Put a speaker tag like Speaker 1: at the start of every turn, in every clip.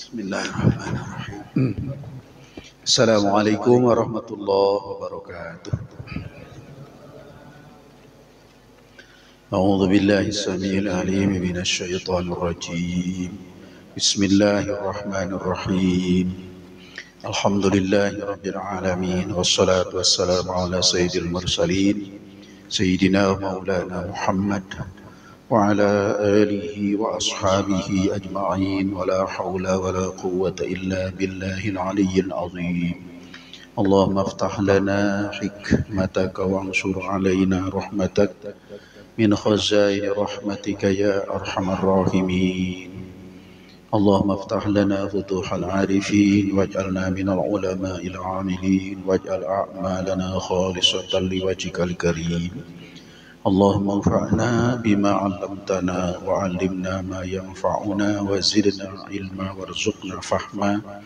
Speaker 1: Bismillahirrahmanirrahim. Assalamualaikum warahmatullahi wabarakatuh. A'udzu billahi as-sami'il 'alim minasy syaithanir rajim. Bismillahirrahmanirrahim. Alhamdulillahi rabbil alamin wassalatu wassalamu ala sayyidil mursalin sayyidina maulana Muhammad وعلى آله وأصحابه أجمعين ولا حول ولا قوة إلا بالله العلي العظيم اللهم افتح لنا حكمتك وانشر علينا رحمتك من خزائن رحمتك يا أرحم الراحمين اللهم افتح لنا فتوح العارفين واجعلنا من العلماء العاملين واجعل أعمالنا خالصة لوجهك الكريم اللهم انفعنا بما علمتنا وعلمنا ما ينفعنا وزدنا علما وارزقنا فهما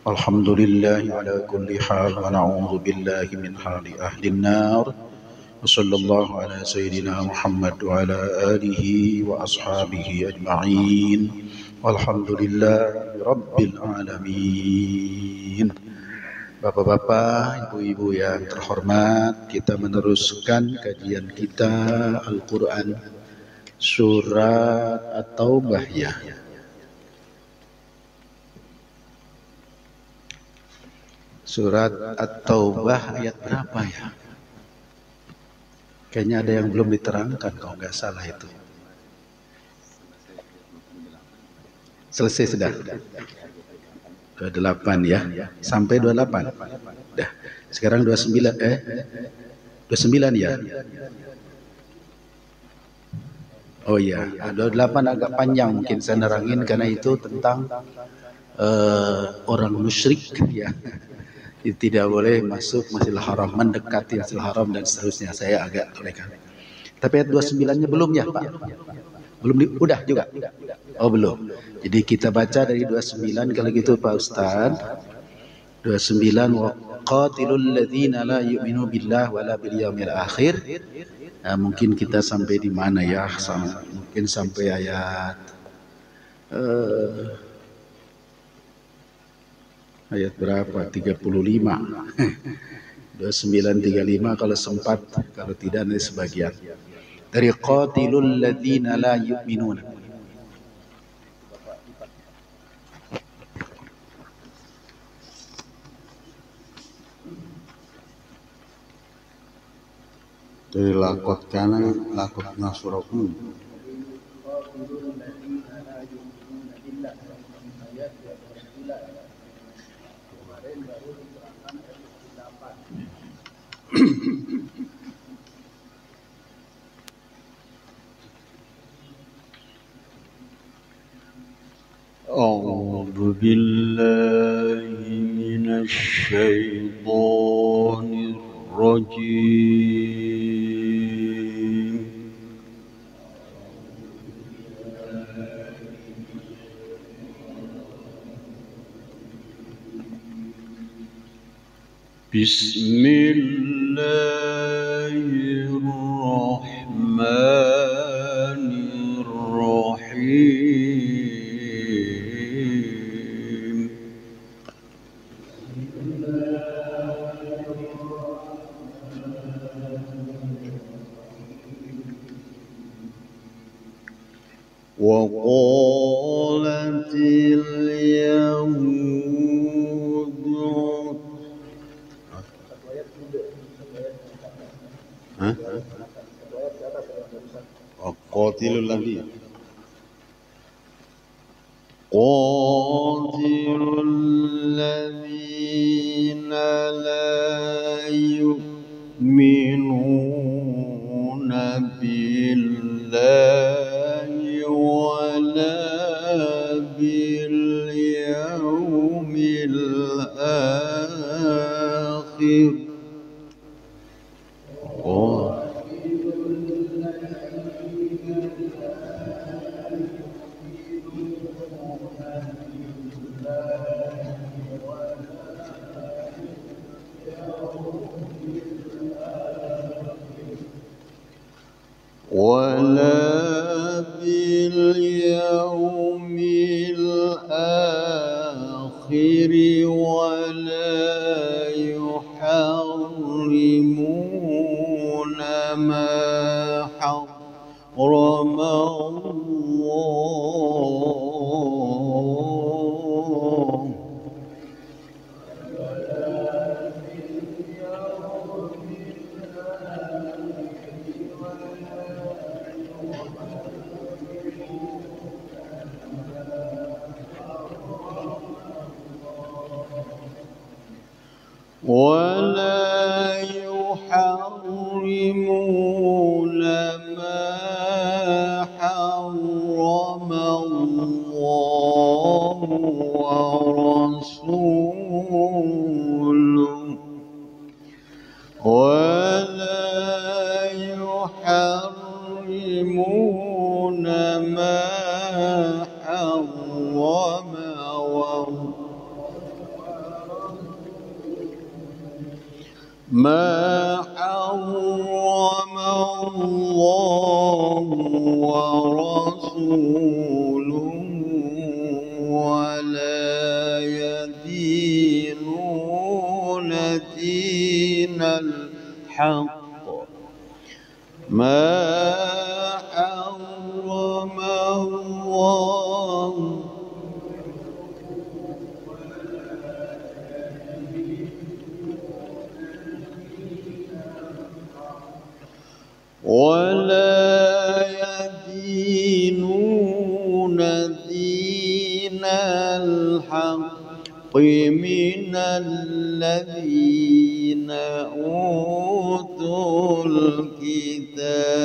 Speaker 1: الحمد لله على كل حال ونعوذ بالله من حال أهل النار وصلى الله على سيدنا محمد وعلى آله وأصحابه أجمعين والحمد لله رب العالمين. Bapak-bapak, ibu-ibu yang terhormat, kita meneruskan kajian kita Al-Quran Surat At-Taubah ya. Surat At-Taubah ayat berapa ya? Kayaknya ada yang belum diterangkan kalau nggak salah itu. Selesai sudah? 28 ya, sampai 28. Dah. Sekarang 29 29 ya. Oh iya, 28 agak panjang mungkin saya nerangin karena itu tentang orang musyrik ya. Tidak boleh masuk Masjidil Haram, mendekati Masjidil Haram dan seterusnya. Saya agak tolekan. Tapi ayat 29-nya belum ya, Pak? Belum udah juga. Oh belum. Jadi kita baca dari 29 kalau gitu Pak Ustaz. 29 wa qatilul ladzina la yu'minu billah wala bil yaumil akhir. Nah, mungkin kita sampai di mana ya? Mungkin sampai ayat ayat berapa? 35. 29 35 kalau sempat, kalau tidak nanti sebagian. Dari qatilul ladzina la yu'minuna. Dari lakot kanan, lakot nasurakum. A'udzu billahi minasy syaithanir rajim. Bismillahirrahmanirrahim. Wa qalatil yahud qatilul ladzi ladzina la yu'minuna billahi wala bil yaumil akhir. ولا باليوم الآخر
Speaker 2: ولا يحرمون ما حرم الله ولا يحرمون ما حرم الله ورسوله ولا يحرمون ما حرم الله ورسوله ولا يدينون دين الحق ما حرم الله ولا يدينون دين الحق من الذين أوتوا الكتاب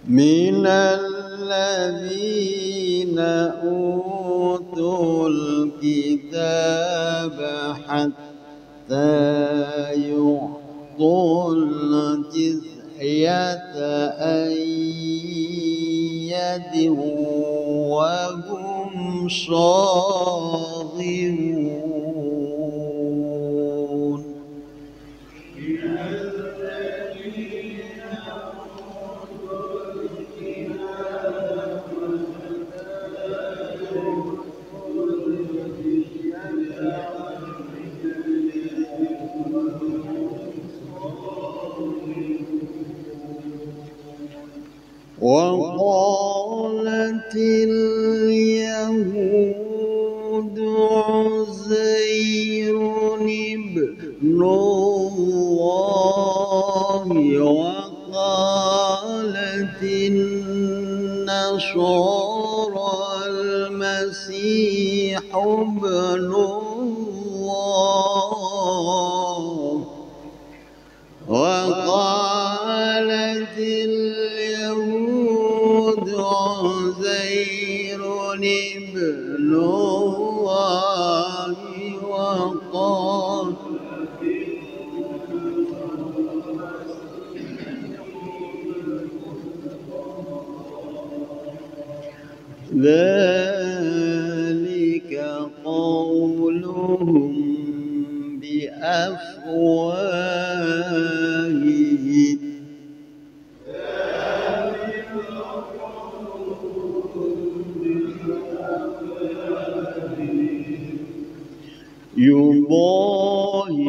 Speaker 2: من الذين أوتوا الكتاب حتى يعطوا الجزية عن يد وهم صاغرون وقالت اليهود عزير ابن الله وقالت النصارى المسيح ابن الله وقالت اليهود عزير ابن الله وقال ذلك قولهم بأفواههم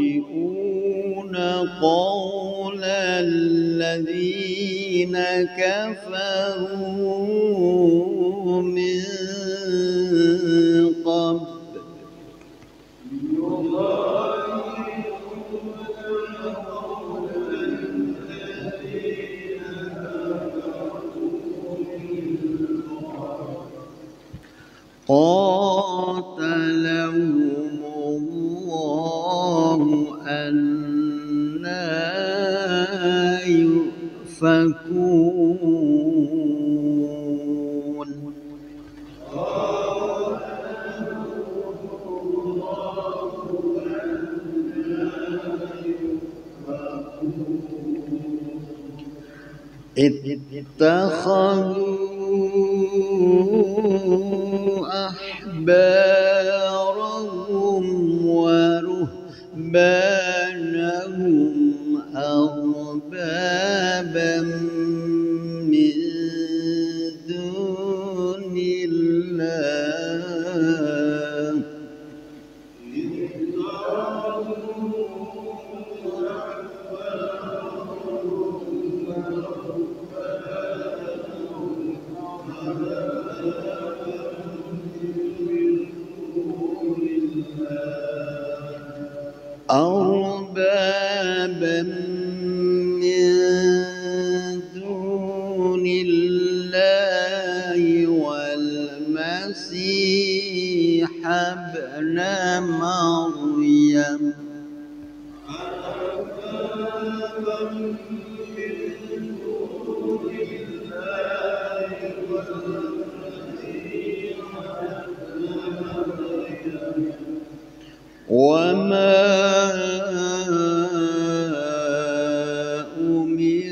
Speaker 2: يضاهئون قول الذين كفروا من قبل قاتلهم الله أنى يؤفكون اتخذوا أحبارهم ورهبانهم أربابا من دون الله أربابا من دون الله والمسيح ابن مريم وما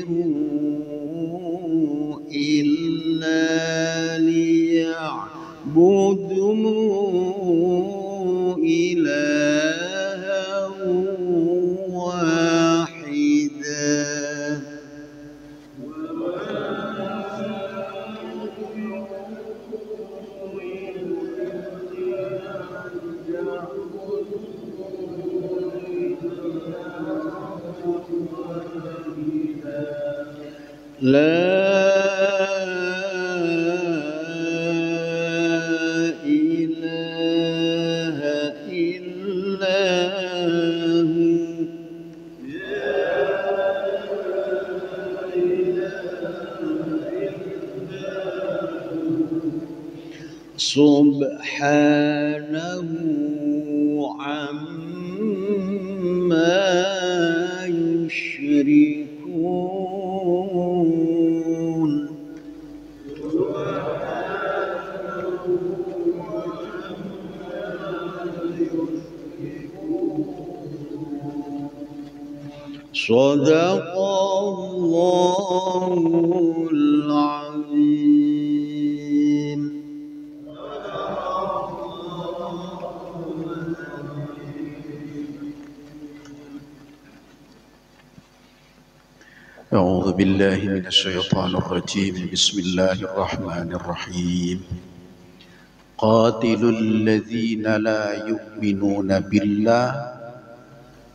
Speaker 2: أمروا إلا ليعبدوا إلها واحدا لا إله إلا هو سبحانه عما يشركون صدق الله العظيم.
Speaker 1: أعوذ بالله من الشيطان الرجيم. بسم الله الرحمن الرحيم. قاتلوا الذين لا يؤمنون بالله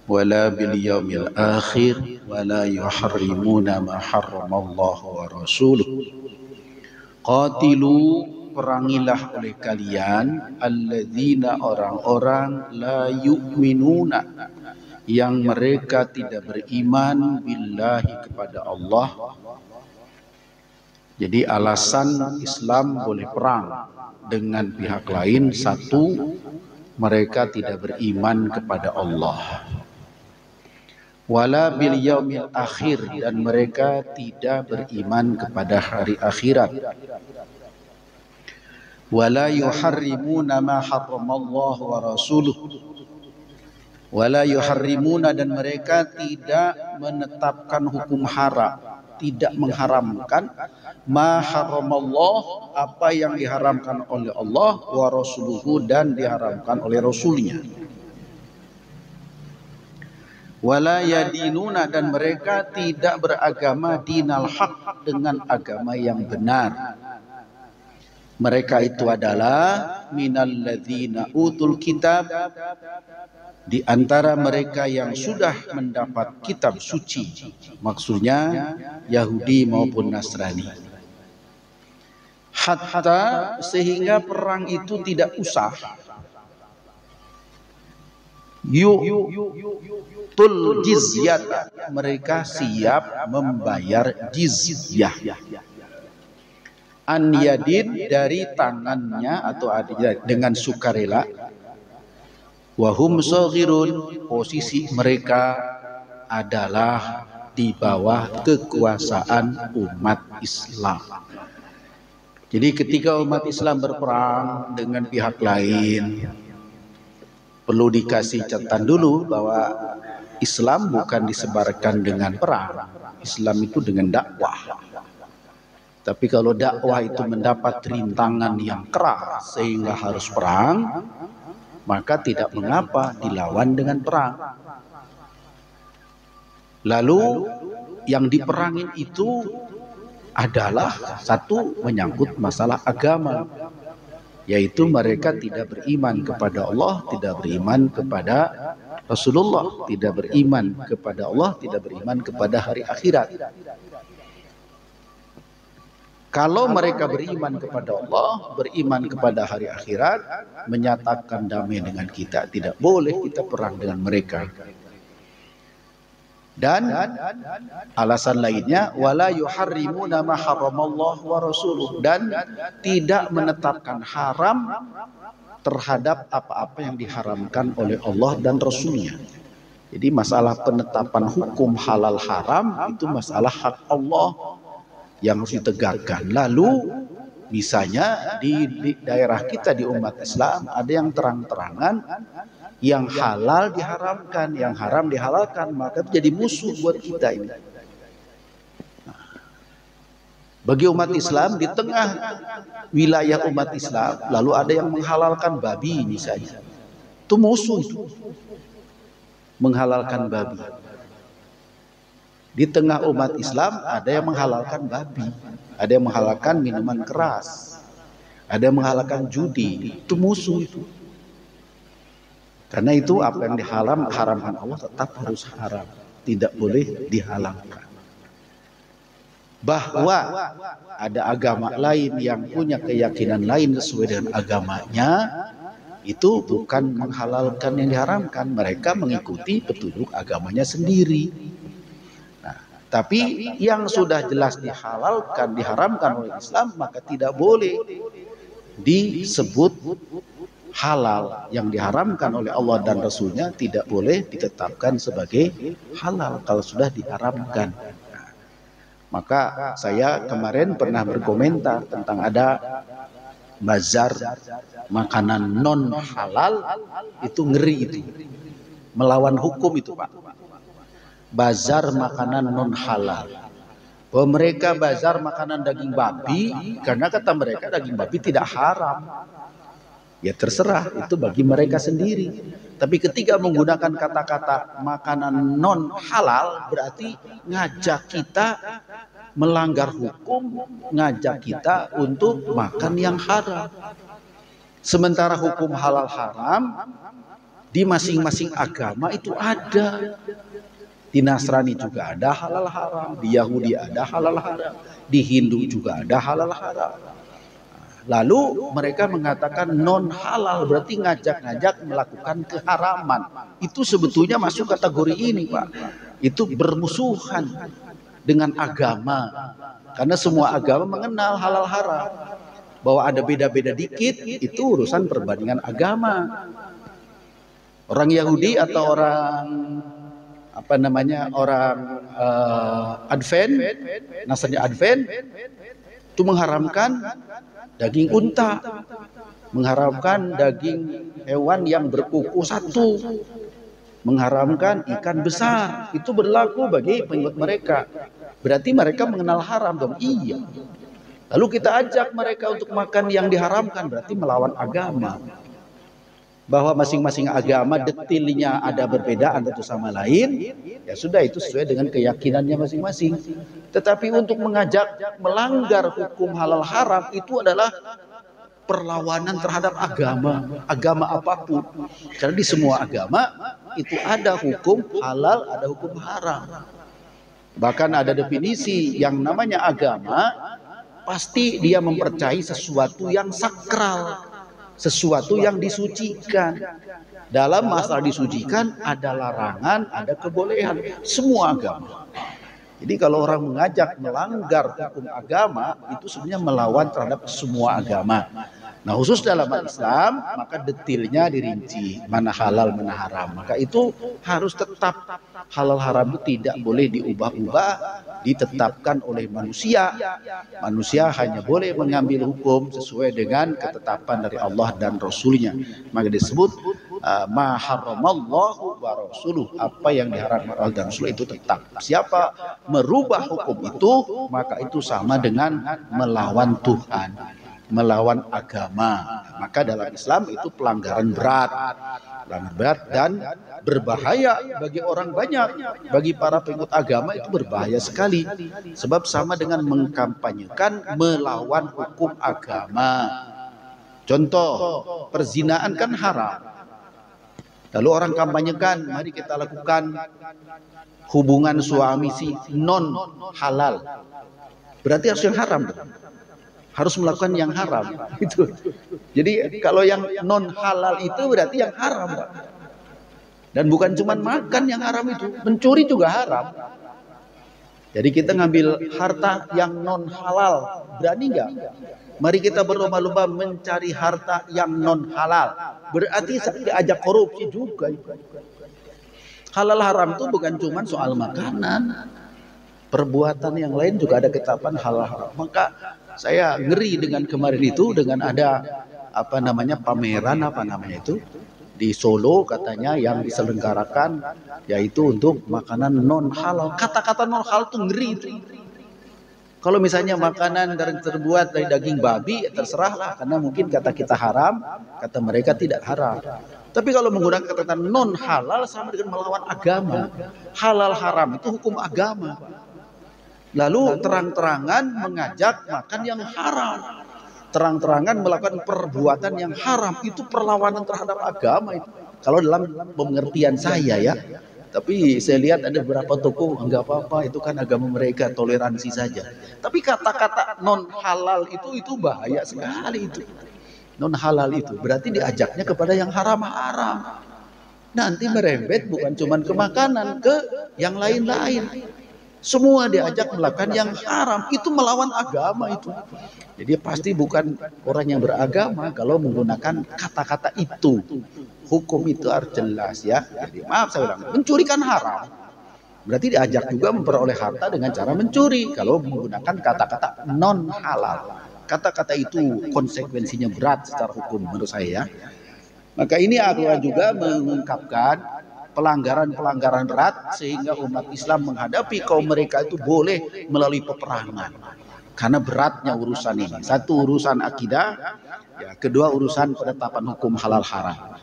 Speaker 1: ولا باليوم الآخر ولا يحرمون ما حرم الله ورسوله. Qatilu, perangilah oleh kalian alladzina, orang-orang la yu'minuna, yang mereka tidak beriman billahi, kepada Allah. Jadi alasan Islam boleh perang dengan pihak lain, satu, mereka tidak beriman kepada Allah. Wala bil yaumil akhir, dan mereka tidak beriman kepada hari akhirat. Wala yuharrimuna ma harramallahu wa rasuluh. Wala yuharrimuna, dan mereka tidak menetapkan hukum haram, tidak mengharamkan ma harramallah, apa yang diharamkan oleh Allah, wa rasuluhu, dan diharamkan oleh rasulnya. Wala yadinuna, dan mereka tidak beragama dinal haq, dengan agama yang benar. Mereka itu adalah minalladzina utul kitab, di antara mereka yang sudah mendapat kitab suci, maksudnya Yahudi maupun Nasrani. Hatta, sehingga perang itu tidak usah. Tul jizyah, mereka siap membayar jizyah. An yadin, dari tangannya atau dengan sukarela. Wahum shaghirun, posisi mereka adalah di bawah kekuasaan umat Islam. Jadi ketika umat Islam berperang dengan pihak lain, perlu dikasih catatan dulu bahwa Islam bukan disebarkan dengan perang. Islam itu dengan dakwah. Tapi kalau dakwah itu mendapat rintangan yang keras sehingga harus perang, maka tidak mengapa dilawan dengan perang. Lalu yang diperangin itu adalah satu, menyangkut masalah agama, yaitu mereka tidak beriman kepada Allah, tidak beriman kepada Rasulullah, tidak beriman kepada Allah, tidak beriman kepada hari akhirat. Kalau mereka beriman kepada Allah, beriman kepada hari akhirat, menyatakan damai dengan kita, tidak boleh kita perang dengan mereka. Dan alasan lainnya, wala yuharrimuna ma haramallahu wa rasuluh, dan tidak menetapkan haram terhadap apa-apa yang diharamkan oleh Allah dan Rasulnya. Jadi masalah penetapan hukum halal haram itu masalah hak Allah yang harus ditegakkan. Lalu misalnya di daerah kita, di umat Islam, ada yang terang-terangan yang halal diharamkan, yang haram dihalalkan, maka itu jadi musuh buat kita ini. Bagi umat Islam, di tengah wilayah umat Islam, lalu ada yang menghalalkan babi misalnya, itu musuh itu, menghalalkan babi. Di tengah umat Islam ada yang menghalalkan babi, ada yang menghalalkan minuman keras, ada yang menghalalkan judi, itu musuh itu. Karena itu apa yang diharamkan Allah tetap harus haram, tidak boleh dihalalkan. Bahwa ada agama lain yang punya keyakinan lain sesuai dengan agamanya, itu bukan menghalalkan yang diharamkan, mereka mengikuti petunjuk agamanya sendiri. Tapi yang sudah jelas dihalalkan, diharamkan oleh Islam, maka tidak boleh disebut halal. Yang diharamkan oleh Allah dan Rasulnya tidak boleh ditetapkan sebagai halal kalau sudah diharamkan. Maka saya kemarin pernah berkomentar tentang ada bazar makanan non halal, itu ngeri itu. Melawan hukum itu, Pak. Bazar makanan non halal. Bahwa mereka bazar makanan daging babi karena kata mereka daging babi tidak haram. Ya terserah, itu bagi mereka sendiri. Tapi ketika menggunakan kata-kata makanan non halal, berarti ngajak kita melanggar hukum, ngajak kita untuk makan yang haram. Sementara hukum halal haram di masing-masing agama itu ada. Di Nasrani juga ada halal haram, di Yahudi ada halal haram, di Hindu juga ada halal haram. Lalu mereka mengatakan non halal, berarti ngajak-ngajak melakukan keharaman. Itu sebetulnya masuk kategori ini, Pak. Itu bermusuhan dengan agama. Karena semua agama mengenal halal haram. Bahwa ada beda-beda dikit, itu urusan perbandingan agama. Orang Yahudi atau orang orang Advent, Nasrani Advent, itu mengharamkan daging unta, mengharamkan daging hewan yang berkuku satu, mengharamkan ikan besar. Itu berlaku bagi pengikut mereka. Berarti mereka mengenal haram dong. Iya. Lalu kita ajak mereka untuk makan yang diharamkan, berarti melawan agama. Bahwa masing-masing agama detailnya ada perbedaan satu sama lain, ya sudah, itu sesuai dengan keyakinannya masing-masing. Tetapi untuk mengajak melanggar hukum halal haram itu adalah perlawanan terhadap agama apapun. Karena di semua agama itu ada hukum halal, ada hukum haram. Bahkan ada definisi yang namanya agama, pasti dia mempercayai sesuatu yang sakral, sesuatu yang disucikan. Dalam masalah disucikan ada larangan, ada kebolehan, semua agama. Jadi kalau orang mengajak melanggar hukum agama, itu sebenarnya melawan terhadap semua agama. Nah khusus dalam Islam, maka detailnya dirinci, mana halal, mana haram. Maka itu harus tetap, halal haram itu tidak boleh diubah-ubah, ditetapkan oleh manusia. Manusia hanya boleh mengambil hukum sesuai dengan ketetapan dari Allah dan Rasulnya. Maka disebut ma haramallahu wa rasuluh, apa yang diharamkan Allah dan Rasul itu tetap. Siapa merubah hukum itu, maka itu sama dengan melawan Tuhan, melawan agama. Maka dalam Islam itu pelanggaran berat dan berbahaya bagi orang banyak. Bagi para pengikut agama itu berbahaya sekali, sebab sama dengan mengkampanyekan melawan hukum agama. Contoh, perzinaan kan haram. Lalu orang kampanyekan, mari kita lakukan hubungan suami istri non halal. Berarti harus yang haram, harus melakukan yang haram. Itu. Jadi kalau yang non halal itu berarti yang haram. Dan bukan cuma makan yang haram itu, mencuri juga haram. Jadi kita ngambil harta yang non halal, berani nggak? Mari kita berlomba-lomba mencari harta yang non halal. Berarti diajak korupsi juga. Halal haram itu bukan cuma soal makanan, perbuatan yang lain juga ada ketetapan halal haram. Maka saya ngeri dengan kemarin itu, dengan ada pameran itu di Solo katanya yang diselenggarakan, yaitu untuk makanan non halal. Kata-kata non halal itu ngeri itu. Kalau misalnya makanan terbuat dari daging babi, terserahlah, karena mungkin kata kita haram, kata mereka tidak haram. Tapi kalau menggunakan kata non halal sama dengan melawan agama. Halal haram itu hukum agama. Lalu terang-terangan mengajak makan yang haram, terang-terangan melakukan perbuatan yang haram, itu perlawanan terhadap agama itu. Kalau dalam pengertian saya ya. Tapi saya lihat ada beberapa tokoh, enggak apa-apa, itu kan agama mereka, toleransi saja. Tapi kata-kata non halal itu bahaya sekali itu. Non halal itu berarti diajaknya kepada yang haram-haram. Nanti merembet bukan cuma ke makanan, ke yang lain-lain. Semua diajak melakukan yang haram, itu melawan agama itu. Jadi pasti bukan orang yang beragama kalau menggunakan kata-kata itu. Hukum itu harus jelas ya. Jadi maaf saya bilang, mencuri kan haram. Berarti diajak juga memperoleh harta dengan cara mencuri kalau menggunakan kata-kata non halal. Kata-kata itu konsekuensinya berat secara hukum menurut saya. Maka ini Al-Quran juga mengungkapkan pelanggaran-pelanggaran berat sehingga umat Islam menghadapi kaum mereka itu boleh melalui peperangan. Karena beratnya urusan ini. Satu urusan akidah, ya, kedua urusan penetapan hukum halal haram.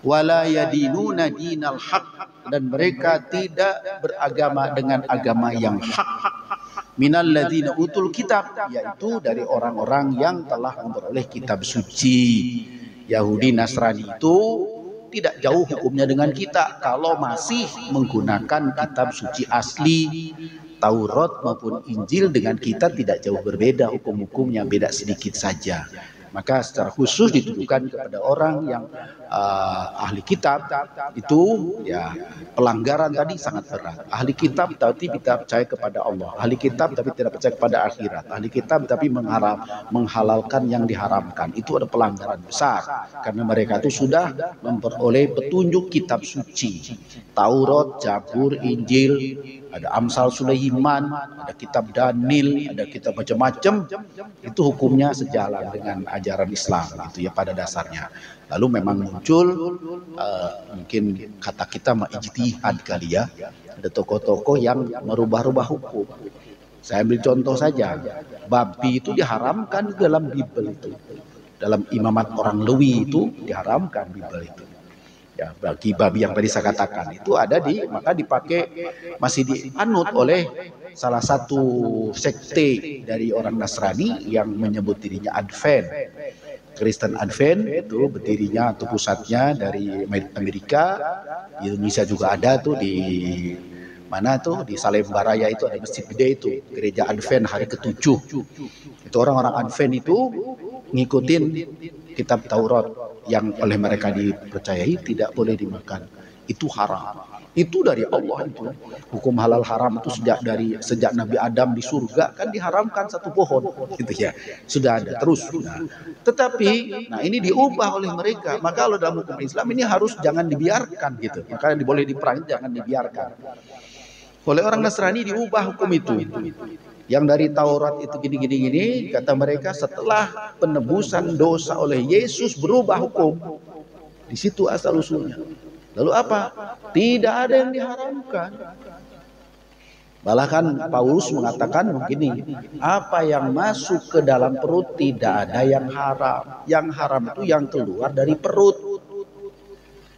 Speaker 1: Wala yadinuna dinal haq, dan mereka tidak beragama dengan agama yang hak. Minal ladzina utul kitab, yaitu dari orang-orang yang telah memperoleh kitab suci. Yahudi Nasrani itu tidak jauh hukumnya dengan kita kalau masih menggunakan kitab suci asli. Taurat maupun Injil dengan kita tidak jauh berbeda, hukum-hukumnya beda sedikit saja. Maka secara khusus ditujukan kepada orang yang ahli kitab itu, ya, pelanggaran tadi sangat berat. Ahli kitab tapi tidak percaya kepada Allah, ahli kitab tapi tidak percaya kepada akhirat, ahli kitab tapi menghalalkan yang diharamkan. Itu ada pelanggaran besar karena mereka itu sudah memperoleh petunjuk kitab suci, Taurat, Zabur, Injil, ada Amsal Sulaiman, ada kitab Daniel, ada kitab macam-macam. Itu hukumnya sejalan dengan ajaran Islam itu ya pada dasarnya. Lalu memang muncul mungkin kata kita ijtihad kali ya. Ada tokoh-tokoh yang merubah-rubah hukum. Saya ambil contoh saja. Babi itu diharamkan dalam Bible itu. Dalam imamat orang Lewi itu diharamkan Bible itu. Ya, bagi babi yang tadi saya katakan itu ada maka dipakai, masih dianut oleh salah satu sekte dari orang Nasrani yang menyebut dirinya Advent. Kristen Advent itu berdirinya atau pusatnya dari Amerika. Di Indonesia juga ada tuh, di mana tuh, di Salemba Raya itu ada masjid gede itu, gereja Advent hari ke-7. Itu orang-orang Advent itu ngikutin kitab Taurat yang oleh mereka dipercayai tidak boleh dimakan. Itu haram. Itu dari Allah itu. Hukum halal haram itu sejak Nabi Adam di surga kan diharamkan satu pohon gitu ya. Sudah ada terus. Tetapi ini diubah oleh mereka. Maka kalau dalam hukum Islam ini harus jangan dibiarkan gitu. Maka boleh diperangi, jangan dibiarkan. Oleh orang Nasrani diubah hukum itu. Yang dari Taurat itu gini, kata mereka setelah penebusan dosa oleh Yesus berubah hukum. Di situ asal usulnya. Lalu apa? Tidak ada yang diharamkan. Bahkan Paulus mengatakan begini, apa yang masuk ke dalam perut tidak ada yang haram. Yang haram itu yang keluar dari perut.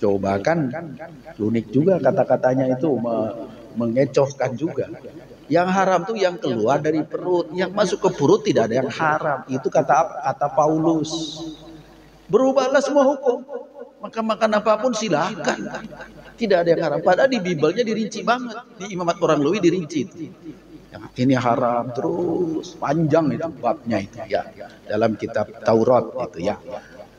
Speaker 1: Coba kan, unik juga kata-katanya itu mengecohkan juga. Yang haram itu yang keluar dari perut, yang masuk ke perut tidak ada yang haram. Itu kata Paulus. Berubahlah semua hukum. Maka makan apapun silakan. Tidak ada yang haram. Padahal di Biblenya dirinci banget. Di Imamat Orang Lui dirinci itu. Yang ini haram terus panjang itu babnya itu ya. Dalam kitab Taurat itu ya.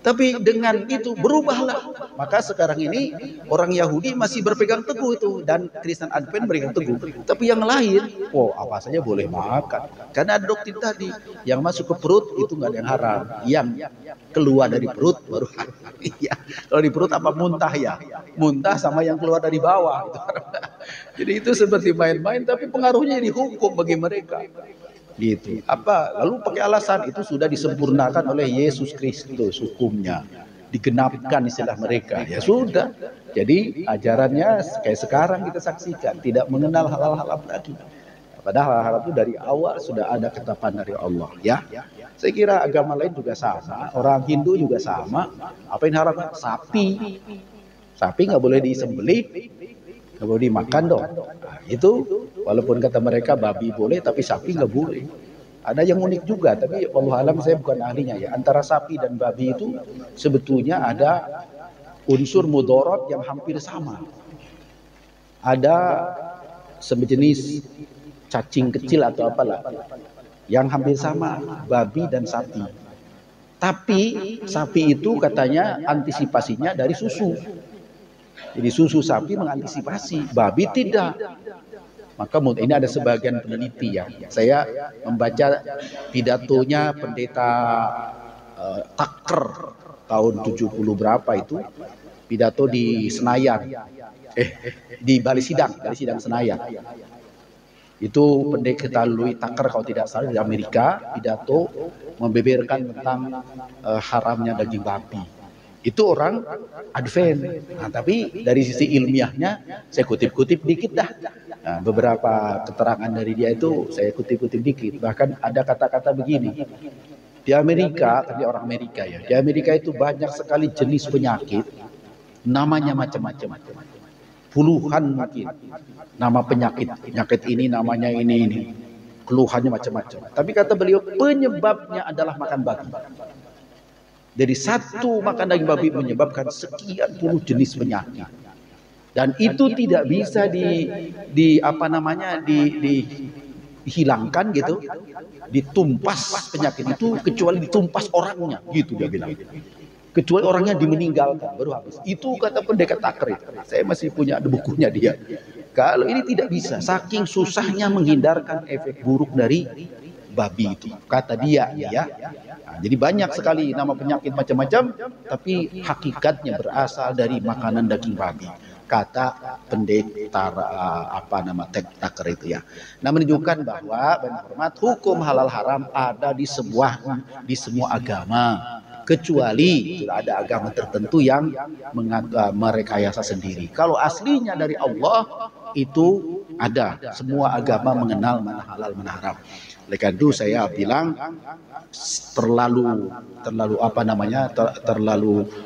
Speaker 1: Tapi dengan itu berubahlah. Maka sekarang ini orang Yahudi masih berpegang teguh itu dan Kristen Advent berpegang teguh. Tapi yang lain, apa saja boleh makan. Karena ada doktrin tadi yang masuk ke perut itu nggak ada yang haram. Yang keluar dari perut baru haram. Ya. Kalau di perut apa muntah ya? Muntah sama yang keluar dari bawah. Jadi itu seperti main-main tapi pengaruhnya dihukum bagi mereka. Gitu. Lalu pakai alasan itu sudah disempurnakan oleh Yesus Kristus hukumnya, digenapkan istilah mereka. Ya sudah. Jadi ajarannya kayak sekarang kita saksikan tidak mengenal halal haram lagi. Padahal halal itu dari awal sudah ada ketetapan dari Allah. Ya. Saya kira agama lain juga sama. Orang Hindu juga sama. Apa yang haram? Sapi. Sapi nggak boleh disembelih. Nggak boleh dimakan dong. Nah, itu walaupun kata mereka babi boleh, tapi sapi nggak boleh. Ada yang unik juga, tapi Allah alam saya bukan ahlinya ya. Antara sapi dan babi itu sebetulnya ada unsur mudorot yang hampir sama. Ada sejenis cacing kecil atau apalah yang hampir sama babi dan sapi. Tapi sapi itu katanya antisipasinya dari susu. Jadi susu sapi mengantisipasi, babi tidak. Maka ini ada sebagian peneliti ya. Saya membaca pidatonya pendeta Tucker tahun 70 berapa itu, pidato di Senayan. Di Balai Sidang Senayan. Itu pendeta Louis Tucker kalau tidak salah di Amerika, pidato membeberkan tentang haramnya daging babi. Itu orang Advent. Nah, tapi dari sisi ilmiahnya saya kutip-kutip dikit dah. Nah, beberapa keterangan dari dia itu saya kutip-kutip dikit. Bahkan ada kata-kata begini. Di Amerika, tadi orang Amerika ya. Di Amerika itu banyak sekali jenis penyakit. Namanya macam-macam. Puluhan mungkin. Nama penyakit. Penyakit ini namanya ini. Keluhannya macam-macam. Tapi kata beliau penyebabnya adalah makan babi. Jadi satu makan daging babi menyebabkan sekian puluh jenis penyakit. Dan itu tidak bisa dihilangkan gitu. Ditumpas penyakit itu kecuali ditumpas orangnya, gitu dia bilang. Kecuali orangnya dimeninggalkan baru habis. Itu kata pendekar Tucker. Saya masih punya bukunya dia. Kalau ini tidak bisa, saking susahnya menghindarkan efek buruk dari babi itu, kata dia ya. Nah, jadi banyak sekali nama penyakit macam-macam, tapi hakikatnya berasal dari makanan daging babi, kata pendeta Tucker itu ya. Nah, menunjukkan bahwa benar hormat hukum halal haram ada di semua agama, kecuali ada agama tertentu yang merekayasa sendiri. Kalau aslinya dari Allah itu ada, semua agama mengenal mana halal mana haram. Oleh karena itu saya bilang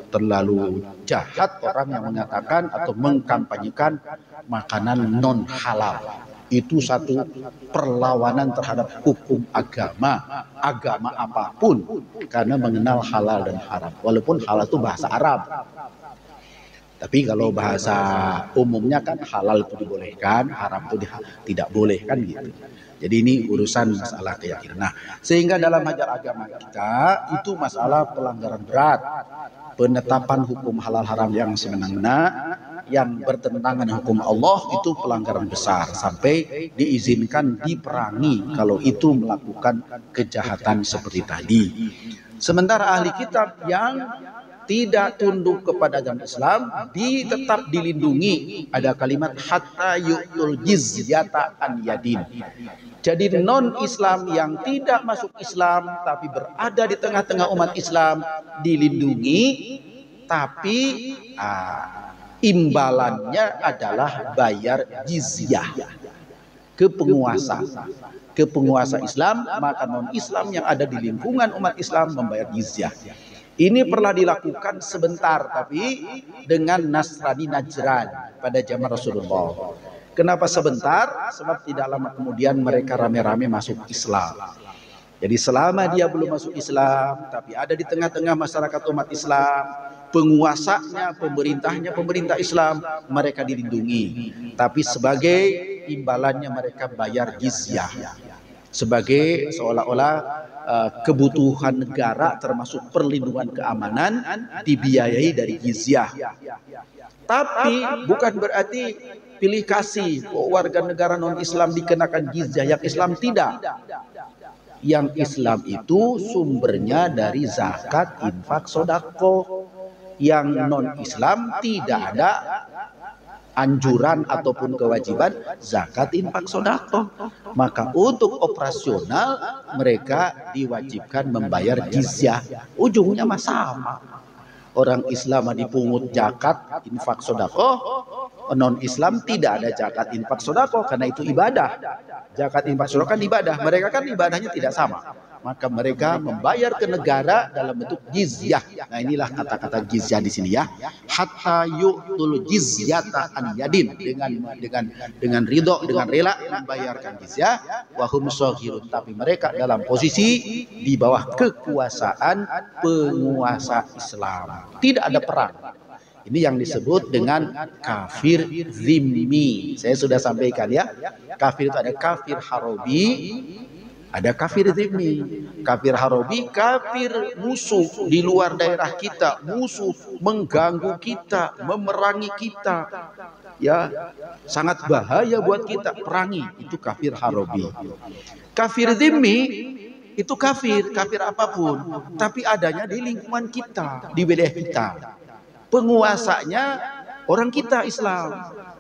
Speaker 1: terlalu jahat orang yang mengatakan atau mengkampanyekan makanan non halal. Itu satu perlawanan terhadap hukum agama apapun, karena mengenal halal dan haram. Walaupun halal itu bahasa Arab, tapi kalau bahasa umumnya kan halal itu dibolehkan, haram itu tidak boleh kan gitu. Jadi ini urusan masalah keyakinan. Nah, sehingga dalam ajar agama kita itu masalah pelanggaran berat, penetapan hukum halal haram yang semena-mena, yang bertentangan dengan hukum Allah itu pelanggaran besar sampai diizinkan diperangi kalau itu melakukan kejahatan seperti tadi. Sementara ahli kitab yang tidak tunduk kepada agama Islam tetap dilindungi. Ada kalimat hatta yu'tul jizyata an yadin. Jadi non-Islam yang tidak masuk Islam tapi berada di tengah-tengah umat Islam dilindungi tapi imbalannya adalah bayar jizyah ke penguasa Islam, maka non-Islam yang ada di lingkungan umat Islam membayar jizyah. Ini pernah dilakukan sebentar, tapi dengan Nasrani Najran pada zaman Rasulullah. Kenapa sebentar? Sebab tidak lama kemudian mereka rame-rame masuk Islam. Jadi selama dia belum masuk Islam, tapi ada di tengah-tengah masyarakat umat Islam, penguasanya, pemerintahnya, pemerintah Islam, mereka dilindungi. Tapi sebagai imbalannya mereka bayar jizyah. Sebagai seolah-olah kebutuhan negara termasuk perlindungan keamanan dibiayai dari jizyah. Tapi bukan berarti pilih kasih warga negara non-Islam dikenakan jizyah, yang Islam tidak. Yang Islam itu sumbernya dari zakat, infak, sedekah. Yang non-Islam tidak ada anjuran ataupun kewajiban zakat, infak, sedekah. Maka untuk operasional mereka diwajibkan membayar jizyah. Ujungnya mah sama. Orang Islam dipungut zakat, infak, sedekah. Non-Islam tidak ada zakat, infak, sedekah karena itu ibadah. Zakat, infak, sedekah kan ibadah. Mereka kan ibadahnya tidak sama. Maka mereka membayar ke negara dalam bentuk jizyah. Nah, inilah kata-kata jizyah di sini ya. Hatta yu'tul jizyata an yadin, dengan ridho, dengan rela membayarkan jizyah. Wa hum shaghirun, tapi mereka dalam posisi di bawah kekuasaan penguasa Islam. Tidak ada perang. Ini yang disebut dengan kafir zimmi. Saya sudah sampaikan ya. Kafir itu ada kafir harobi, ada kafir zimmi. Kafir harobi, kafir musuh di luar daerah kita, musuh mengganggu kita, memerangi kita. Ya, sangat bahaya buat kita, perangi. Itu kafir harobi. Kafir zimmi itu kafir apapun, tapi adanya di lingkungan kita, di wilayah kita. Penguasanya orang kita Islam,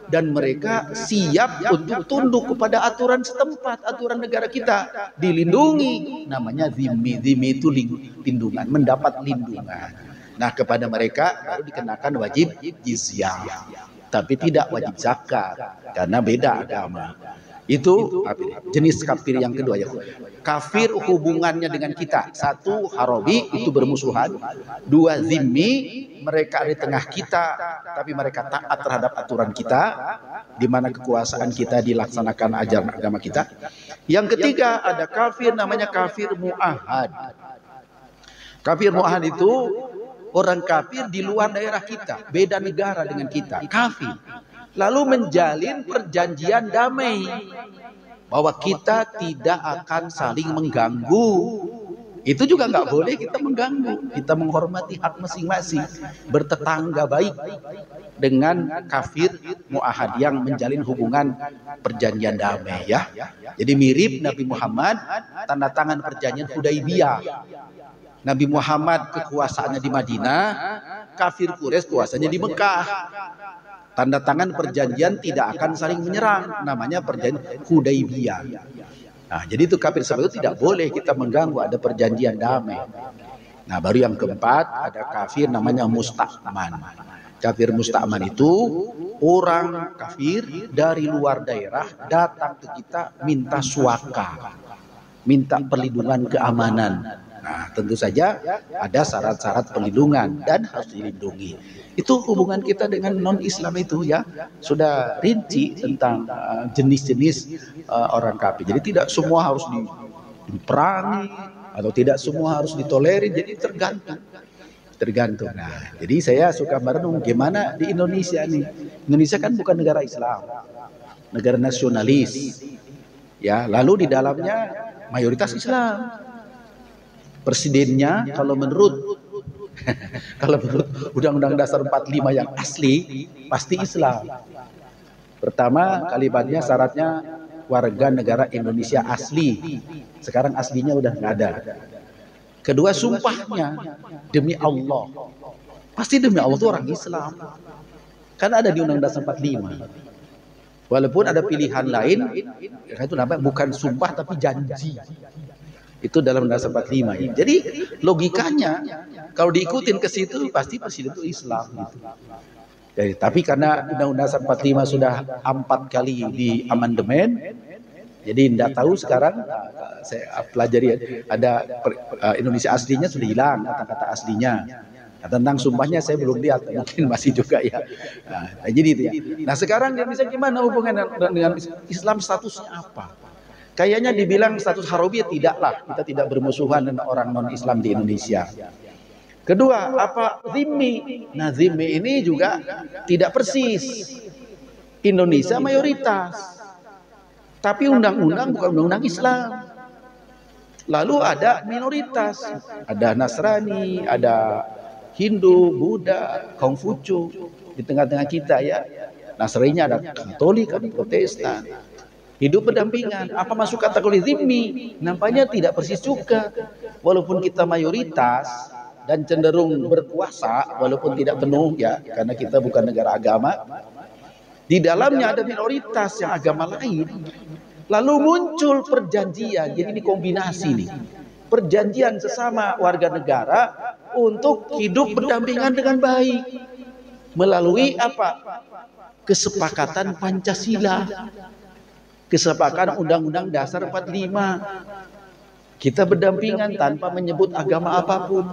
Speaker 1: dan mereka siap untuk tunduk kepada aturan setempat, aturan negara kita, dilindungi. Namanya zimmi. Zimmi itu lindungan, mendapat lindungan. Nah, kepada mereka baru dikenakan wajib jizyah, tapi tidak wajib zakat karena beda agama. Itu jenis kafir yang kedua ya. Kafir hubungannya dengan kita. Satu, harobi, itu bermusuhan. Dua, zimmi, mereka di tengah kita, tapi mereka taat terhadap aturan kita, di mana kekuasaan kita dilaksanakan ajaran agama kita. Yang ketiga, ada kafir namanya kafir mu'ahad. Kafir mu'ahad itu orang kafir di luar daerah kita, beda negara dengan kita, kafir. Lalu menjalin perjanjian damai bahwa kita tidak akan saling mengganggu. Itu juga nggak boleh kita mengganggu. Kita menghormati hak masing-masing, bertetangga baik dengan kafir mu'ahad yang menjalin hubungan perjanjian damai ya. Jadi mirip Nabi Muhammad tanda tangan perjanjian Hudaibiyah. Nabi Muhammad kekuasaannya di Madinah, kafir Quraisy kuasanya di Mekah. Tanda tangan perjanjian tidak akan saling menyerang, namanya perjanjian Hudaibiyah. Nah, jadi itu kafir seperti itu tidak boleh kita mengganggu, ada perjanjian damai. Nah, baru yang keempat ada kafir namanya musta'man. Kafir musta'man itu orang kafir dari luar daerah datang ke kita minta suaka, minta perlindungan keamanan. Nah, tentu saja ada syarat-syarat perlindungan dan harus dilindungi. Itu hubungan kita dengan non-Islam itu ya, sudah rinci tentang jenis-jenis orang kafir. Jadi tidak semua harus diperangi atau tidak semua harus ditolerir, jadi tergantung. Nah, jadi saya suka merenung gimana di Indonesia nih. Indonesia kan bukan negara Islam, negara nasionalis. Ya, lalu di dalamnya mayoritas Islam. Presidennya kalau menurut Undang-Undang Dasar 45 yang asli pasti Islam. Pertama, kalimatnya syaratnya warga negara Indonesia asli. Sekarang aslinya udah nggak ada. Kedua, sumpahnya demi Allah. Pasti demi Allah itu orang Islam. Kan ada di Undang-Undang Dasar 45. Walaupun ada pilihan lain, itu namanya bukan sumpah tapi janji. Itu dalam Undang-Undang Dasar 45. Jadi logikanya Kalau diikutin ke situ pasti presiden itu Islam gitu. Jadi, tapi karena Undang-Undang 45 sudah 4 kali di amandemen, jadi tidak tahu sekarang saya pelajari ada Indonesia aslinya sudah hilang kata-kata aslinya. Nah, tentang sumpahnya saya belum lihat, mungkin masih juga ya. Nah, jadi itu ya. Nah sekarang dia bisa gimana hubungan dengan Islam, statusnya apa? Kayaknya dibilang status Harobiyah tidaklah, kita tidak bermusuhan dengan orang non-Islam di Indonesia. Kedua, apa zimmi? Nah, zimmi ini juga tidak persis. Indonesia mayoritas. Tapi undang-undang bukan undang-undang Islam. Lalu ada minoritas. Ada Nasrani, ada Hindu, Buddha, Konghucu. Di tengah-tengah kita ya. Nasraninya ada Katolik, ada Protestan. Hidup berdampingan. Apa masuk kategori zimmi? Nampaknya tidak persis juga. Walaupun kita mayoritas dan cenderung berkuasa, walaupun tidak penuh ya, karena kita bukan negara agama. Di dalamnya ada minoritas yang agama lain. Lalu muncul perjanjian. Jadi ini kombinasi nih. Perjanjian sesama warga negara untuk hidup berdampingan dengan baik. Melalui apa? Kesepakatan Pancasila. Kesepakatan Undang-Undang Dasar 45. Kita berdampingan tanpa menyebut agama apapun.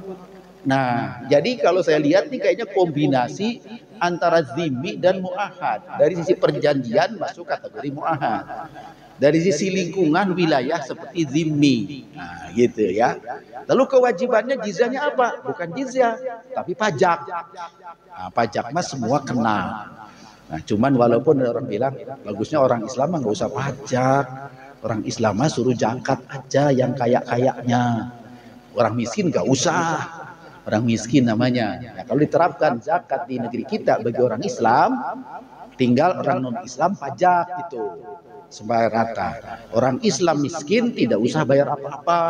Speaker 1: Nah, jadi kalau saya lihat nih kayaknya kombinasi antara zimmi dan mu'ahad. Dari sisi perjanjian masuk kategori mu'ahad. Dari sisi lingkungan wilayah seperti zimmi. Nah, gitu ya. Lalu kewajibannya jizyahnya apa? Bukan jizyah, tapi pajak. Nah, pajak mah semua kena. Nah, cuman walaupun orang bilang bagusnya orang Islam mah nggak usah pajak. Orang Islam mah suruh zakat aja yang kayak-kayaknya. Orang miskin nggak usah. Orang miskin namanya. Nah, kalau diterapkan zakat di negeri kita bagi orang Islam, tinggal orang non-Islam pajak gitu, sembayar rata. Orang Islam miskin tidak usah bayar apa-apa.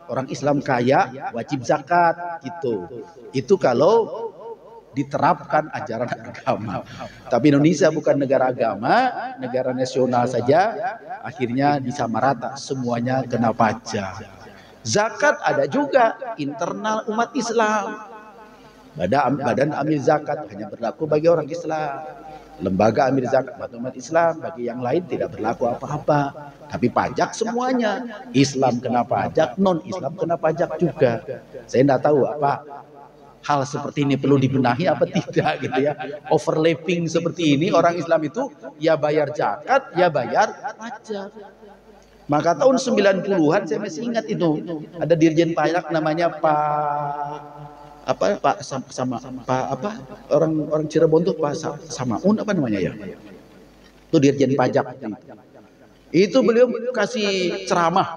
Speaker 1: Orang Islam kaya wajib zakat gitu. Itu kalau diterapkan ajaran agama. Tapi Indonesia bukan negara agama, negara nasional saja, akhirnya disamarata, semuanya kena pajak. Zakat ada juga internal umat Islam. Badan amil zakat hanya berlaku bagi orang Islam. Lembaga amil zakat bagi umat Islam, bagi yang lain tidak berlaku apa-apa. Tapi pajak semuanya. Islam kena pajak, non-Islam kena pajak juga. Saya tidak tahu apa hal seperti ini perlu dibenahi apa tidak gitu ya. Overlapping seperti ini, orang Islam itu ya bayar zakat, ya bayar pajak. Maka tahun 90-an saya masih ingat itu ada dirjen pajak namanya Pak orang Cirebon tuh Pak Samaun apa namanya ya, itu dirjen pajak. Itu beliau kasih ceramah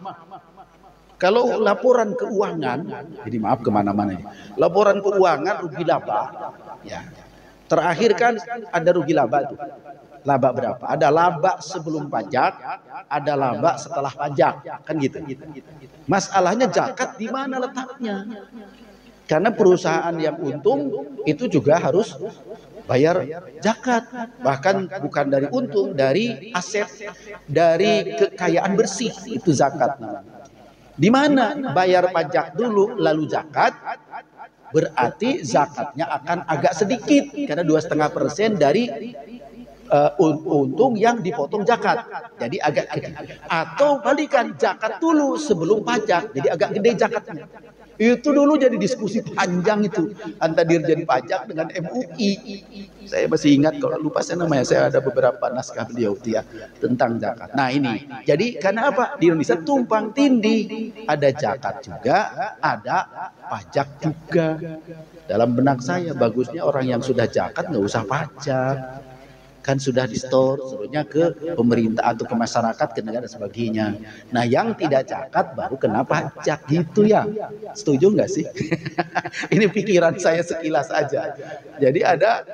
Speaker 1: kalau laporan keuangan, jadi maaf kemana-mana ini, laporan keuangan rugi laba ya, terakhir kan ada rugi laba tuh. Laba berapa? Ada laba sebelum pajak, ada laba setelah pajak, kan gitu. Masalahnya zakat di mana letaknya? Karena perusahaan yang untung itu juga harus bayar zakat. Bahkan bukan dari untung, dari aset, dari kekayaan bersih, itu zakat namanya. Di mana bayar pajak dulu lalu zakat, berarti zakatnya akan agak sedikit karena 2,5% dari untung yang dipotong zakat, jadi agak kecil. Atau balikan zakat dulu sebelum pajak, jadi agak gede zakatnya. Itu dulu jadi diskusi panjang itu antara Dirjen Pajak dengan MUI. Saya masih ingat, kalau lupa saya namanya, saya ada beberapa naskah beliau ya tentang zakat. Nah ini, jadi karena apa? Di Indonesia tumpang tindih, ada zakat juga, ada pajak juga. Dalam benak saya bagusnya orang yang sudah zakat nggak usah pajak. Kan sudah di-store, suruhnya ke pemerintah atau ke masyarakat, ke negara dan sebagainya. Nah yang tidak zakat baru kena pajak gitu ya. Setuju nggak sih? Ini pikiran saya sekilas aja. Jadi ada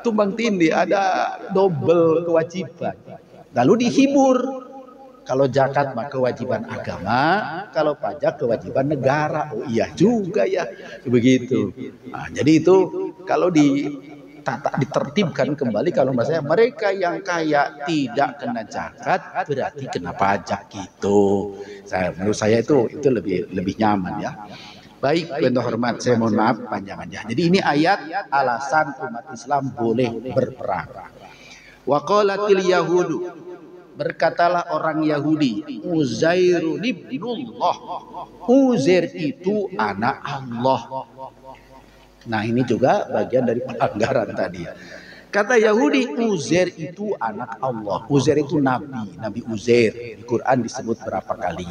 Speaker 1: tumbang tindih, ada double kewajiban. Lalu dihibur. Kalau zakat mah kewajiban agama, kalau pajak kewajiban negara. Oh iya juga ya, begitu. Nah, jadi itu kalau ditertibkan kembali, kalau menurut saya mereka yang kaya tidak kena zakat berarti kena pajak gitu. Menurut saya itu lebih nyaman ya. Baik, bentuk hormat, saya mohon maaf panjangannya. Jadi ini ayat alasan umat Islam boleh berperang. Wa qalatil yahudu, berkatalah orang Yahudi, Uzairun ibnullah, Uzair itu anak Allah. Nah ini juga bagian dari pelanggaran tadi. Kata Yahudi, Uzair itu anak Allah. Uzair itu nabi, Nabi Uzair. Di Quran disebut berapa kali.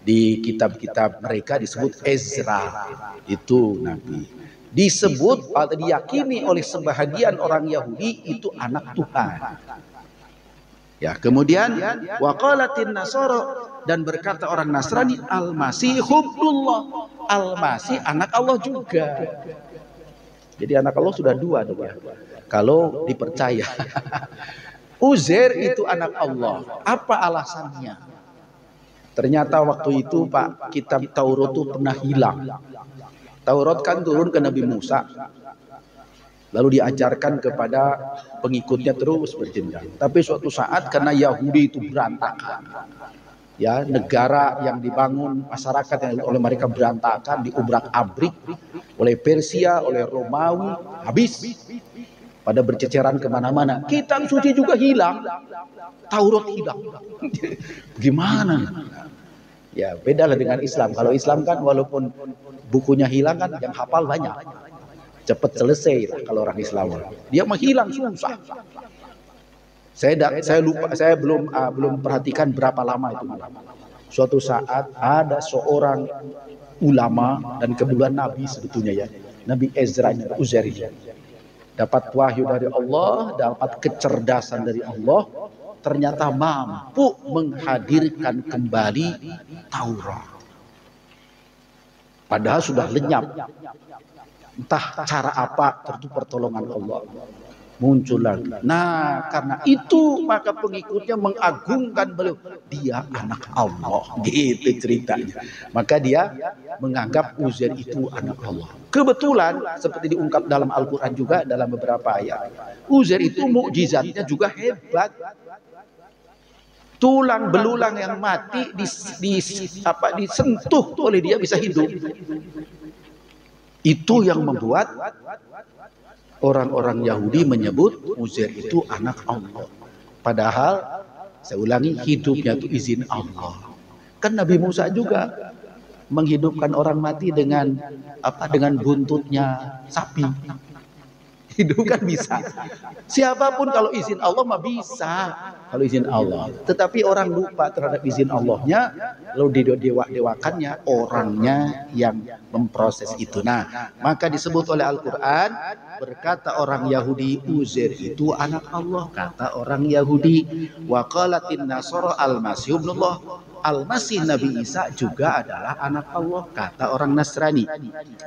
Speaker 1: Di kitab-kitab mereka disebut Ezra, itu nabi. Disebut atau diyakini oleh sebahagian orang Yahudi itu anak Tuhan. Ya, kemudian waqalatin nasara, dan berkata orang Nasrani, Al-Masih ibnullah, Al-Masih anak Allah juga. Jadi anak Allah sudah dua dong ya, kalau dipercaya. Uzair itu anak Allah. Apa alasannya? Ternyata waktu itu Pak, kitab Taurat itu pernah hilang. Taurat kan turun ke Nabi Musa, lalu diajarkan kepada pengikutnya terus berjenjang. Tapi suatu saat karena Yahudi itu berantakan, ya, negara yang dibangun, masyarakat yang oleh mereka berantakan, diubrak-abrik oleh Persia, oleh Romawi, habis. Pada berceceran kemana-mana. Kitab suci juga hilang, Taurat hilang. Gimana? Ya beda lah dengan Islam. Kalau Islam kan walaupun bukunya hilang kan yang hafal banyak, cepat selesai lah kalau orang Islam. Dia menghilang susah. Saya lupa, saya belum perhatikan berapa lama itu. Suatu saat ada seorang ulama dan kebetulan Nabi sebetulnya ya, Nabi Ezra, Uzair, dapat wahyu dari Allah, dapat kecerdasan dari Allah, ternyata mampu menghadirkan kembali Taurat. Padahal sudah lenyap. Entah cara apa, tentu pertolongan Allah. Muncul lagi. Nah, karena itu maka pengikutnya mengagungkan beliau. Dia anak Allah. Gitu ceritanya. Maka dia menganggap Uzair itu anak Allah. Kebetulan seperti diungkap dalam Al-Quran juga dalam beberapa ayat. Uzair itu mukjizatnya juga hebat. Tulang belulang yang mati disentuh oleh dia bisa hidup. Itu yang membuat orang-orang Yahudi menyebut Uzair itu anak Allah. Padahal saya ulangi, hidupnya itu izin Allah. Kan Nabi Musa juga menghidupkan orang mati dengan dengan buntutnya sapi. Hidup kan bisa. Siapapun kalau izin Allah mah bisa. Kalau izin Allah. Tetapi orang lupa terhadap izin Allahnya, lalu didewa-dewakannya orangnya yang memproses itu. Nah, maka disebut oleh Al-Quran, berkata orang Yahudi, Uzair itu anak Allah. Kata orang Yahudi, wa qalatin nasara al-Masih ibnullah, Al-Masih Nabi Isa juga adalah anak Allah. Kata orang Nasrani,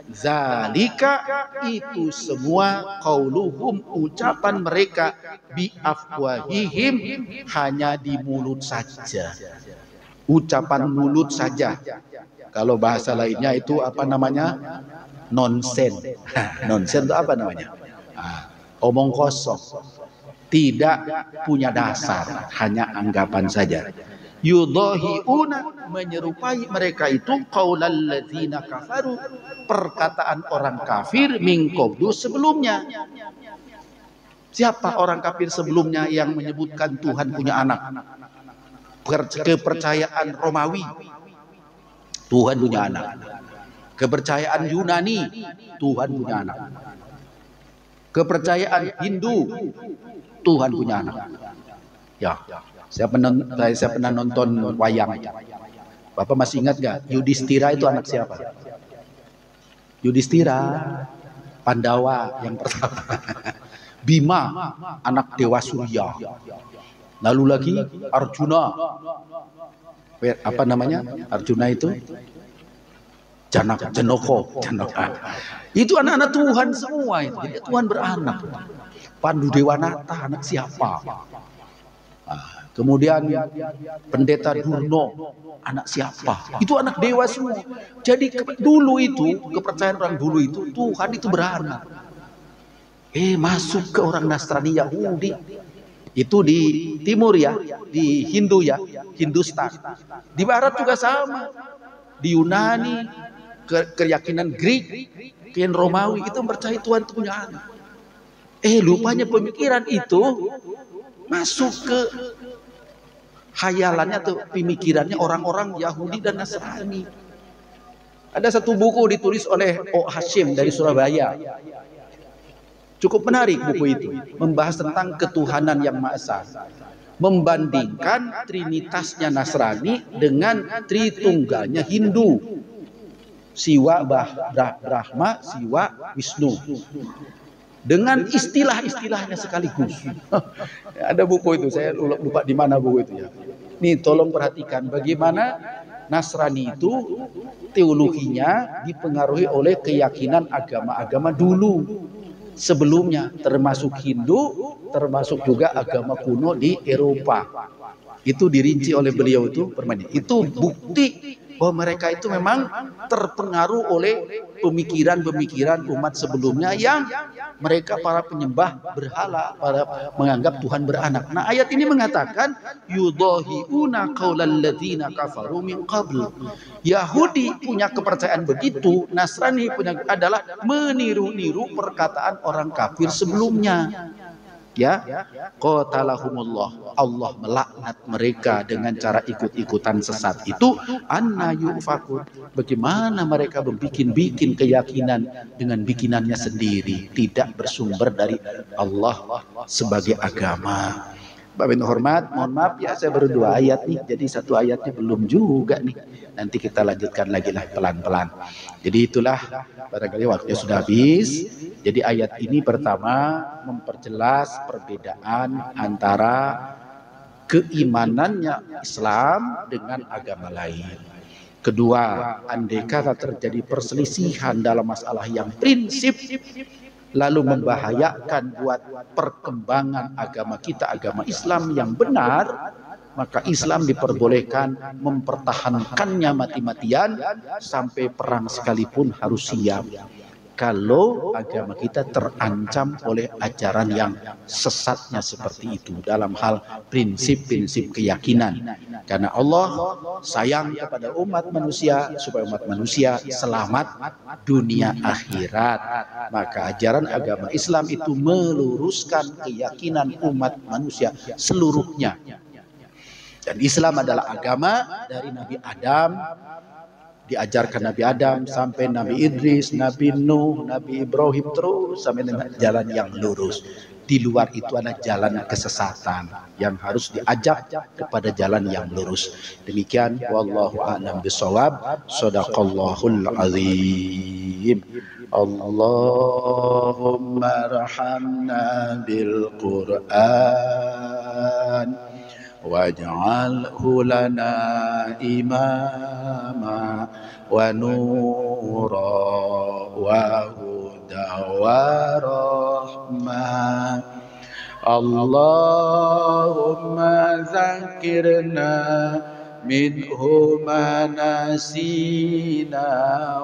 Speaker 1: zalika, itu semua qauluhum, ucapan mereka, bi afwahihim, hanya di mulut saja. Ucapan mulut saja. Kalau bahasa lainnya itu apa namanya? Nonsen. Nonsen itu apa namanya? Omong kosong. Tidak punya dasar, hanya anggapan saja. Yudahiuna, menyerupai mereka itu qaulal ladzina kafaru, perkataan orang kafir min qablu, sebelumnya. Siapa orang kafir sebelumnya yang menyebutkan Tuhan punya anak? Kepercayaan Romawi, Tuhan punya anak. Kepercayaan Yunani, Tuhan punya anak. Kepercayaan Hindu, Tuhan punya anak. Ya. Saya pernah nonton wayang. Bapak masih ingat gak? Yudhistira itu anak siapa? Yudhistira, Pandawa yang pertama. Bima, anak Dewa Surya. Lalu lagi Arjuna. Apa namanya? Arjuna itu Janaka. Itu anak-anak Tuhan semua itu. Jadi Tuhan beranak. Pandu Dewanata anak siapa? Kemudian pendeta Durno, anak siapa? Itu anak dewa semua. Jadi dulu itu, kepercayaan orang dulu itu, Tuhan itu beranak. Masuk ke orang Nasrani Yahudi. Itu di timur ya, di Hindu ya, Hindustan. Di barat juga sama. Di Yunani, keyakinan Greek, keyakinan Romawi itu percaya Tuhan itu punya anak. Lupanya pemikiran itu masuk ke hayalannya atau pemikirannya orang-orang Yahudi dan Nasrani. Ada satu buku ditulis oleh O. Hashim dari Surabaya. Cukup menarik buku itu, membahas tentang ketuhanan yang Maha Esa, membandingkan trinitasnya Nasrani dengan tritunggalnya Hindu, Siwa, Brahma, Siwa, Wisnu, dengan istilah-istilahnya sekaligus. Ada buku itu, saya lupa di mana buku itu ya. Nih tolong perhatikan bagaimana Nasrani itu teologinya dipengaruhi oleh keyakinan agama-agama dulu sebelumnya, termasuk Hindu, termasuk juga agama kuno di Eropa. Itu dirinci oleh beliau itu permanen. Itu bukti bahwa mereka itu memang terpengaruh oleh pemikiran-pemikiran umat sebelumnya yang mereka para penyembah berhala, para menganggap Tuhan beranak. Nah, ayat ini mengatakan yudahiuna qaulal ladzina kafaru min qabl. Yahudi punya kepercayaan begitu, Nasrani punya adalah meniru-niru perkataan orang kafir sebelumnya. Ya, qatalahumullah, Allah melaknat mereka dengan cara ikut-ikutan sesat itu. Anna yufakun, bagaimana mereka membikin-bikin keyakinan dengan bikinannya sendiri, tidak bersumber dari Allah sebagai agama. Bapak Ibu hormat, mohon maaf ya, saya baru 2 ayat nih, jadi 1 ayatnya belum juga nih. Nanti kita lanjutkan lagi lah pelan-pelan. Jadi itulah, barangkali waktunya sudah habis. Jadi ayat ini pertama memperjelas perbedaan antara keimanannya Islam dengan agama lain. Kedua, andai kata terjadi perselisihan dalam masalah yang prinsip, lalu membahayakan buat perkembangan agama kita, agama Islam yang benar, maka Islam diperbolehkan mempertahankannya mati-matian sampai perang sekalipun harus siap. Kalau agama kita terancam oleh ajaran yang sesatnya seperti itu dalam hal prinsip-prinsip keyakinan. Karena Allah sayang kepada umat manusia supaya umat manusia selamat dunia akhirat. Maka ajaran agama Islam itu meluruskan keyakinan umat manusia seluruhnya. Dan Islam adalah agama dari Nabi Adam, diajarkan Nabi Adam sampai Nabi Idris, Nabi Nuh, Nabi Ibrahim, terus sampai jalan yang lurus. Di luar itu ada jalan kesesatan yang harus diajak kepada jalan yang lurus. Demikian, wallahu a'lam bishawab. Shadaqallahul azim. Allahumma arhamna bil Qur'an waj'alhu lana imama wa nura wa huda wa rahmah. Allahumma zakirna minhu ma nasina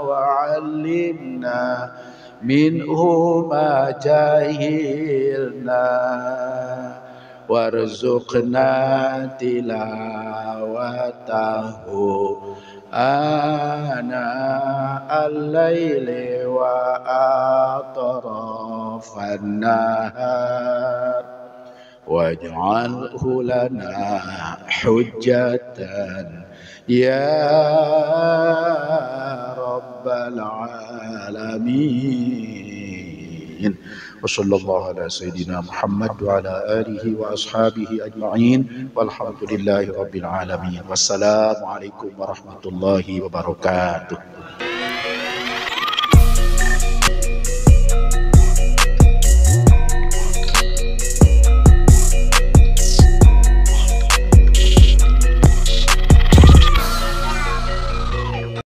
Speaker 1: wa 'allimna minhu ma jahilna warzuqna tilawatahu ana al-laili wa atrafan nahar waj'alhu lana hujjatan ya rabbal alamin. Wassallallahu ala sayyidina Muhammad wa ala alihi wa ashabihi ajma'in walhamdulillahi rabbil alamin. Wassalamualaikum warahmatullahi wabarakatuh.